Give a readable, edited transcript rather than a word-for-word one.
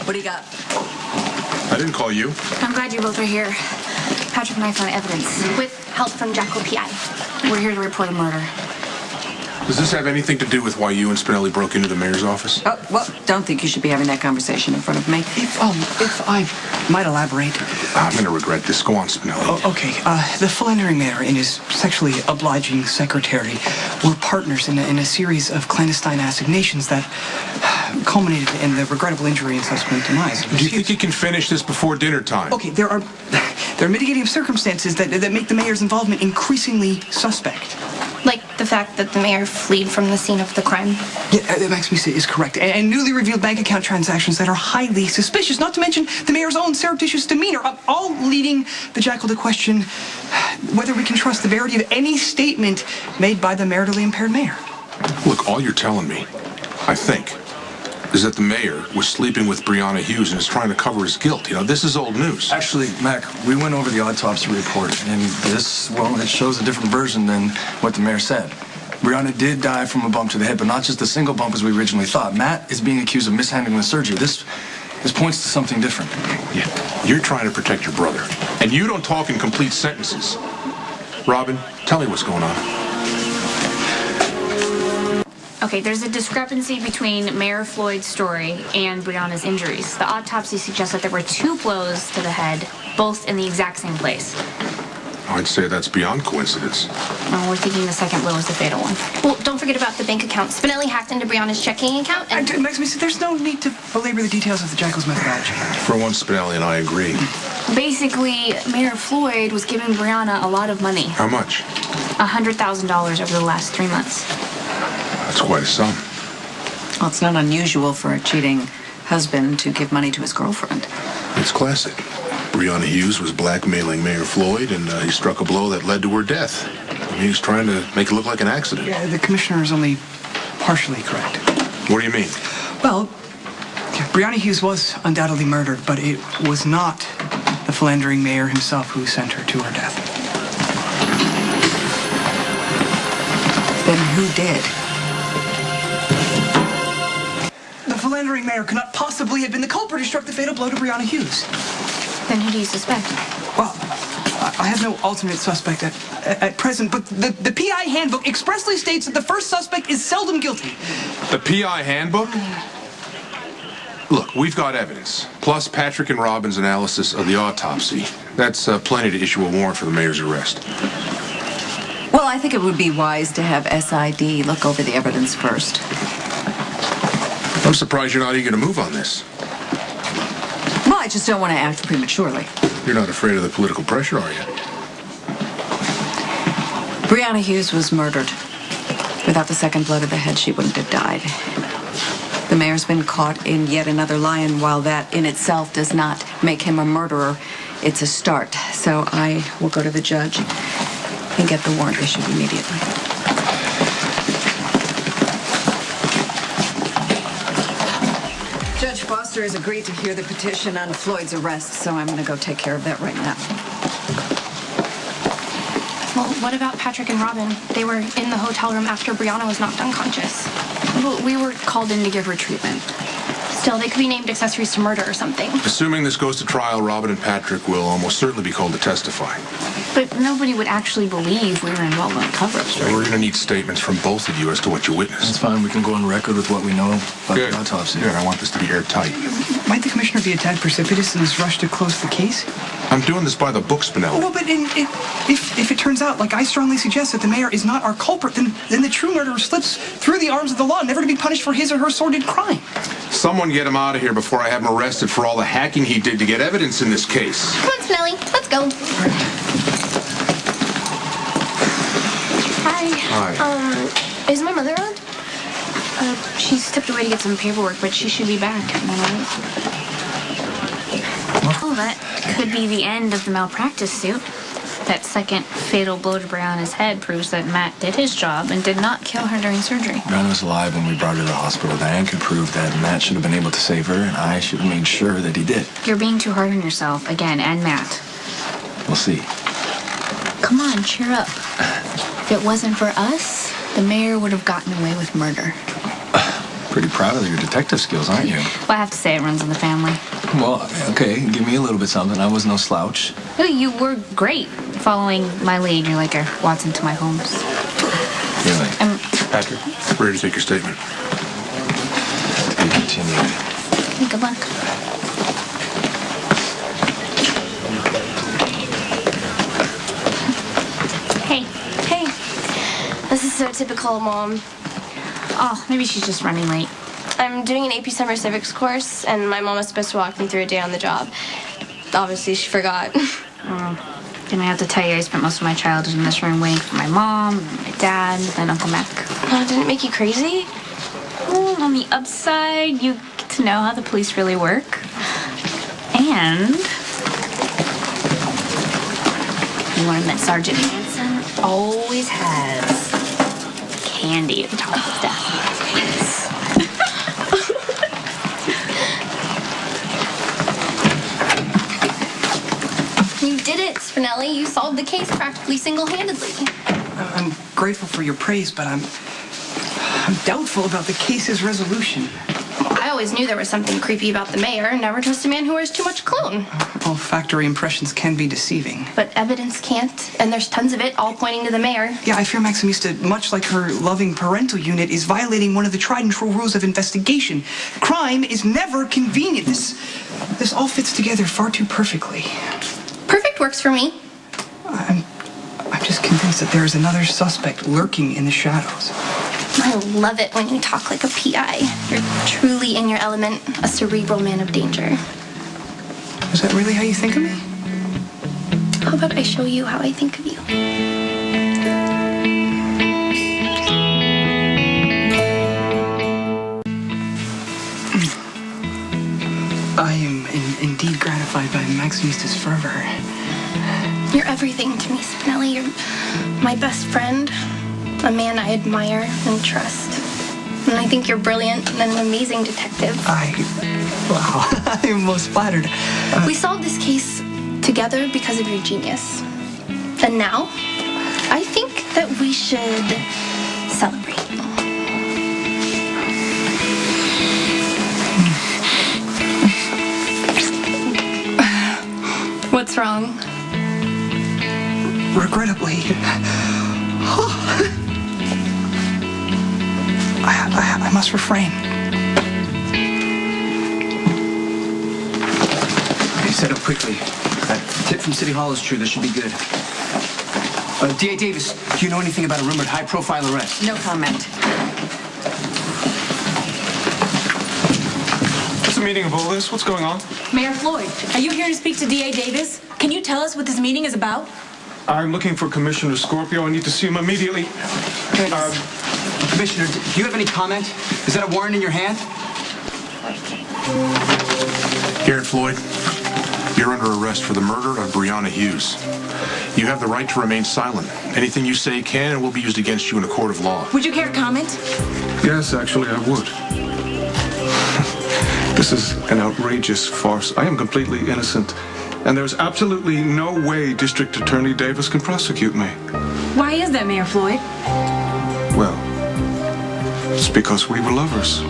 What do you got? I didn't call you. I'm glad you both are here. Patrick and I found evidence. With help from Jackal PI. We're here to report a murder. Does this have anything to do with why you and Spinelli broke into the mayor's office? Oh, well, don't think you should be having that conversation in front of me. If I might elaborate. I'm going to regret this. Go on, Spinelli. Oh, okay. The philandering mayor and his sexually obliging secretary were partners in a series of clandestine assignations that culminated in the regrettable injury and subsequent demise. Do you think you can finish this before dinner time? Okay, there are mitigating circumstances that make the mayor's involvement increasingly suspect. Like the fact that the mayor fled from the scene of the crime. Yeah, Maxie is correct. And newly revealed bank account transactions that are highly suspicious, not to mention the mayor's own surreptitious demeanor, all leading the Jackal to question whether we can trust the verity of any statement made by the maritally impaired mayor. Look, all you're telling me, I think, is that the mayor was sleeping with Brianna Hughes and is trying to cover his guilt. You know, this is old news. Actually, Mac, we went over the autopsy report, and this, well, it shows a different version than what the mayor said. Brianna did die from a bump to the head, but not just a single bump as we originally thought. Matt is being accused of mishandling the surgery. This points to something different. Yeah, you're trying to protect your brother, and you don't talk in complete sentences. Robin, tell me what's going on. Okay, there's a discrepancy between Mayor Floyd's story and Brianna's injuries. The autopsy suggests that there were 2 blows to the head, both in the exact same place. I'd say that's beyond coincidence. Well, we're thinking the second blow is the fatal one. Well, don't forget about the bank account. Spinelli hacked into Brianna's checking account and... Maxie, there's no need to belabor the details of the Jackal's methodology. For one, Spinelli and I agree. Basically, Mayor Floyd was giving Brianna a lot of money. How much? $100,000 over the last 3 months. That's quite a sum. Well, it's not unusual for a cheating husband to give money to his girlfriend. It's classic. Brianna Hughes was blackmailing Mayor Floyd, and he struck a blow that led to her death. He was trying to make it look like an accident. Yeah, the commissioner is only partially correct. What do you mean? Well, Brianna Hughes was undoubtedly murdered, but it was not the philandering mayor himself who sent her to her death. Then who did? The philandering mayor could not possibly have been the culprit who struck the fatal blow to Brianna Hughes. Then who do you suspect? Well, I have no alternate suspect at present, but the PI handbook expressly states that the first suspect is seldom guilty. The PI handbook? Look, we've got evidence, plus Patrick and Robin's analysis of the autopsy. That's plenty to issue a warrant for the mayor's arrest. Well, I think it would be wise to have SID look over the evidence first. I'm surprised you're not eager to move on this. Well, I just don't want to act prematurely. You're not afraid of the political pressure, are you? Brianna Hughes was murdered. Without the second blow to the head, she wouldn't have died. The mayor's been caught in yet another lie, and while that in itself does not make him a murderer, it's a start. So I will go to the judge and get the warrant issued immediately. Judge Foster has agreed to hear the petition on Floyd's arrest, so I'm going to go take care of that right now. Well, what about Patrick and Robin? They were in the hotel room after Brianna was knocked unconscious. Well, we were called in to give her treatment. Still, they could be named accessories to murder or something. Assuming this goes to trial, Robin and Patrick will almost certainly be called to testify. But nobody would actually believe we were involved in a cover-up So story. we're going to need statements from both of you as to what you witnessed. That's fine. We can go on record with what we know about Good. the autopsy. Good. I want this to be airtight. Might the commissioner be a tad precipitous in his rush to close the case? I'm doing this by the book, Spinelli. Well, but if it turns out, like I strongly suggest, that the mayor is not our culprit, then the true murderer slips through the arms of the law, never to be punished for his or her sordid crime. Someone get him out of here before I have him arrested for all the hacking he did to get evidence in this case. Come on, Spinelli. Let's go. Hi. Hi. Is my mother around? She stepped away to get some paperwork, but she should be back. Well, that could be the end of the malpractice suit. That second fatal blow to Brianna's head proves that Matt did his job and did not kill her during surgery. Brianna was alive when we brought her to the hospital. Diane could prove that Matt should have been able to save her, and I should have made sure that he did. You're being too hard on yourself, again, and Matt. We'll see. Come on, cheer up. If it wasn't for us, the mayor would have gotten away with murder. pretty proud of your detective skills, aren't you? Well, I have to say it runs in the family. Well, okay, give me a little bit something. I was no slouch. Oh, you were great following my lead. You're like a Watson to my Holmes. Really? Patrick, ready to take your statement. To be continued. Good luck. Hey. Hey, this is so typical, Mom. Oh, maybe she's just running late. I'm doing an AP Summer Civics course, and my mom was supposed to walk me through a day on the job. Obviously, she forgot. Didn't I have to tell you I spent most of my childhood in this room waiting for my mom, my dad, and Uncle Mac. Didn't it make you crazy? Well, on the upside, you get to know how the police really work. And you learn that Sergeant Hanson always has candy at the top of his desk. You did it, Spinelli. You solved the case practically single-handedly. I'm grateful for your praise, but I'm doubtful about the case's resolution. I always knew there was something creepy about the mayor. Never trust a man who wears too much cologne. Olfactory impressions can be deceiving. But evidence can't, and there's tons of it, all pointing to the mayor. Yeah, I fear Maximista, much like her loving parental unit, is violating one of the tried and true rules of investigation. Crime is never convenient. This all fits together far too perfectly. Perfect works for me. I'm just convinced that there is another suspect lurking in the shadows. I love it when you talk like a PI. You're truly in your element, a cerebral man of danger. Is that really how you think of me? How about I show you how I think of you? I am indeed gratified by Maximista's fervor. You're everything to me, Spinelli. You're my best friend, a man I admire and trust. And I think you're brilliant and an amazing detective. Wow, I am most flattered. We solved this case together because of your genius. And now, I think that we should celebrate. What's wrong? Regrettably, I must refrain. Okay, set up quickly. That tip from City Hall is true. This should be good. D.A. Davis, do you know anything about a rumored high-profile arrest? No comment. What's the meaning of all this? What's going on? Mayor Floyd, are you here to speak to D.A. Davis? Can you tell us what this meeting is about? I'm looking for Commissioner Scorpio. I need to see him immediately. Commissioner, do you have any comment? Is that a warrant in your hand? Garrett Floyd, you're under arrest for the murder of Brianna Hughes. You have the right to remain silent. Anything you say can and will be used against you in a court of law. Would you care to comment? Yes, actually, I would. This is an outrageous farce. I am completely innocent, and there's absolutely no way District Attorney Davis can prosecute me. Why is that, Mayor Floyd? Well, it's because we were lovers.